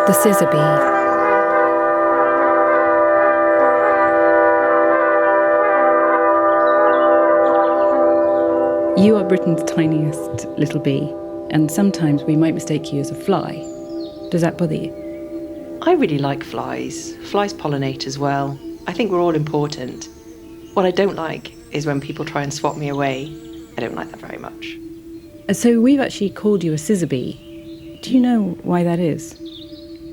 The Scissor Bee. You are Britain's tiniest little bee, and sometimes we might mistake you as a fly. Does that bother you? I really like flies. Flies pollinate as well. I think we're all important. What I don't like is when people try and swap me away. I don't like that very much. So we've actually called you a scissor bee. Do you know why that is?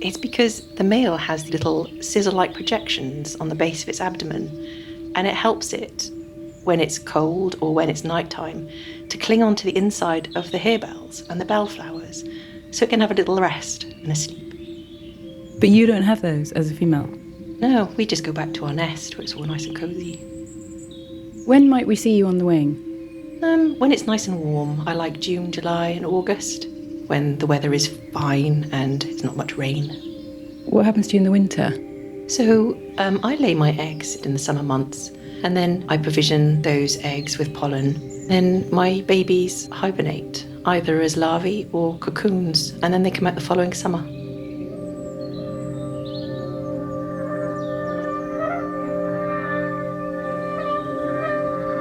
It's because the male has little scissor-like projections on the base of its abdomen, and it helps it, when it's cold or when it's nighttime, to cling onto the inside of the harebells and the bellflowers, so it can have a little rest and a sleep. But you don't have those as a female? No, we just go back to our nest where it's all nice and cosy. When might we see you on the wing? When it's nice and warm. I like June, July and August, when the weather is fine and it's not much rain. What happens to you in the winter? So I lay my eggs in the summer months, and then I provision those eggs with pollen. Then my babies hibernate, either as larvae or cocoons, and then they come out the following summer.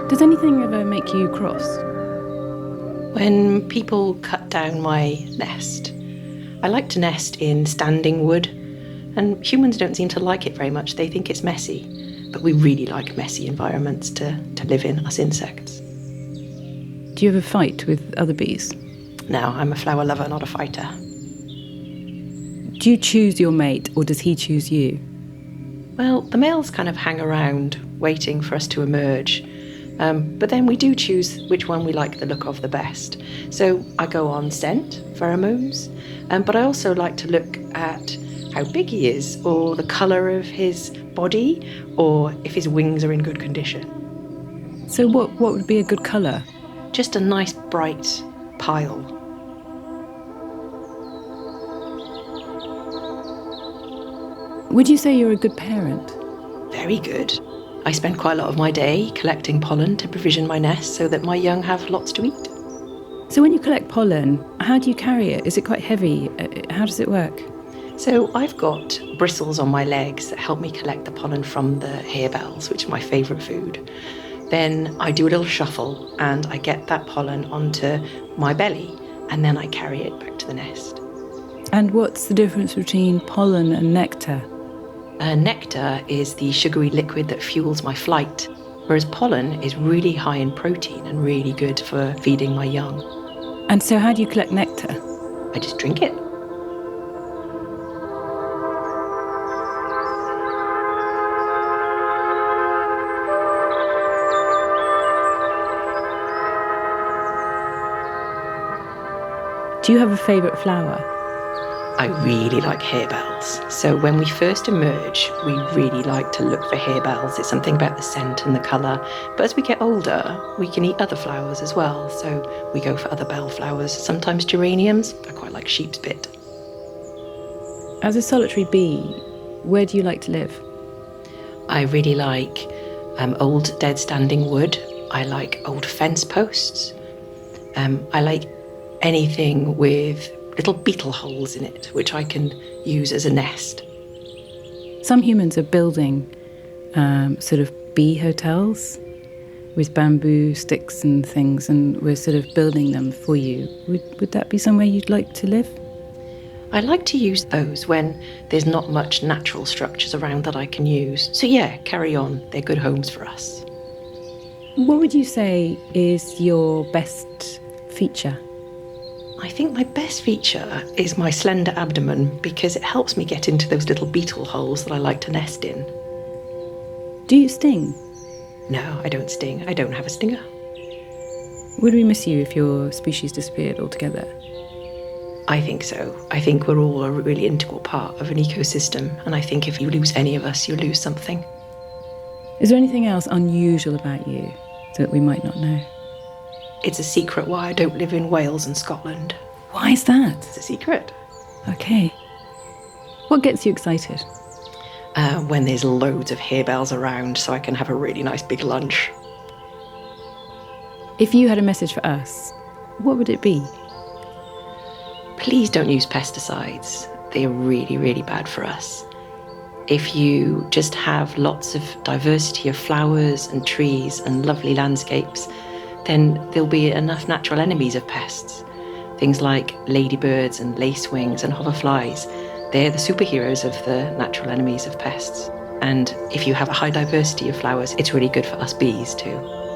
Does anything ever make you cross? When people cut down my nest, I like to nest in standing wood, and humans don't seem to like it very much. They think it's messy, but we really like messy environments to live in, us insects. Do you ever fight with other bees? No, I'm a flower lover, not a fighter. Do you choose your mate, or does he choose you? Well, the males kind of hang around waiting for us to emerge. But then we do choose which one we like the look of the best. So I go on scent, pheromones, but I also like to look at how big he is, or the colour of his body, or if his wings are in good condition. So what would be a good colour? Just a nice bright pile. Would you say you're a good parent? Very good. I spend quite a lot of my day collecting pollen to provision my nest so that my young have lots to eat. So when you collect pollen, how do you carry it? Is it quite heavy? How does it work? So I've got bristles on my legs that help me collect the pollen from the harebells, which are my favourite food. Then I do a little shuffle and I get that pollen onto my belly, and then I carry it back to the nest. And what's the difference between pollen and nectar? Nectar is the sugary liquid that fuels my flight, whereas pollen is really high in protein and really good for feeding my young. And so how do you collect nectar? I just drink it. Do you have a favourite flower? I really like harebells. So when we first emerge, we really like to look for harebells. It's something about the scent and the colour. But as we get older, we can eat other flowers as well. So we go for other bellflowers, sometimes geraniums. I quite like sheep's bit. As a solitary bee, where do you like to live? I really like old dead standing wood. I like old fence posts. I like anything with little beetle holes in it, which I can use as a nest. Some humans are building sort of bee hotels with bamboo sticks and things, and we're sort of building them for you. Would that be somewhere you'd like to live? I like to use those when there's not much natural structures around that I can use. So yeah, carry on. They're good homes for us. What would you say is your best feature? I think my best feature is my slender abdomen, because it helps me get into those little beetle holes that I like to nest in. Do you sting? No, I don't sting. I don't have a stinger. Would we miss you if your species disappeared altogether? I think so. I think we're all a really integral part of an ecosystem, and I think if you lose any of us, you lose something. Is there anything else unusual about you that we might not know? It's a secret why I don't live in Wales and Scotland. Why is that? It's a secret. Okay. What gets you excited? When there's loads of harebells around, so I can have a really nice big lunch. If you had a message for us, what would it be? Please don't use pesticides. they are really, really bad for us. If you just have lots of diversity of flowers and trees and lovely landscapes, then there'll be enough natural enemies of pests. Things like ladybirds and lacewings and hoverflies, they're the superheroes of the natural enemies of pests. And if you have a high diversity of flowers, it's really good for us bees too.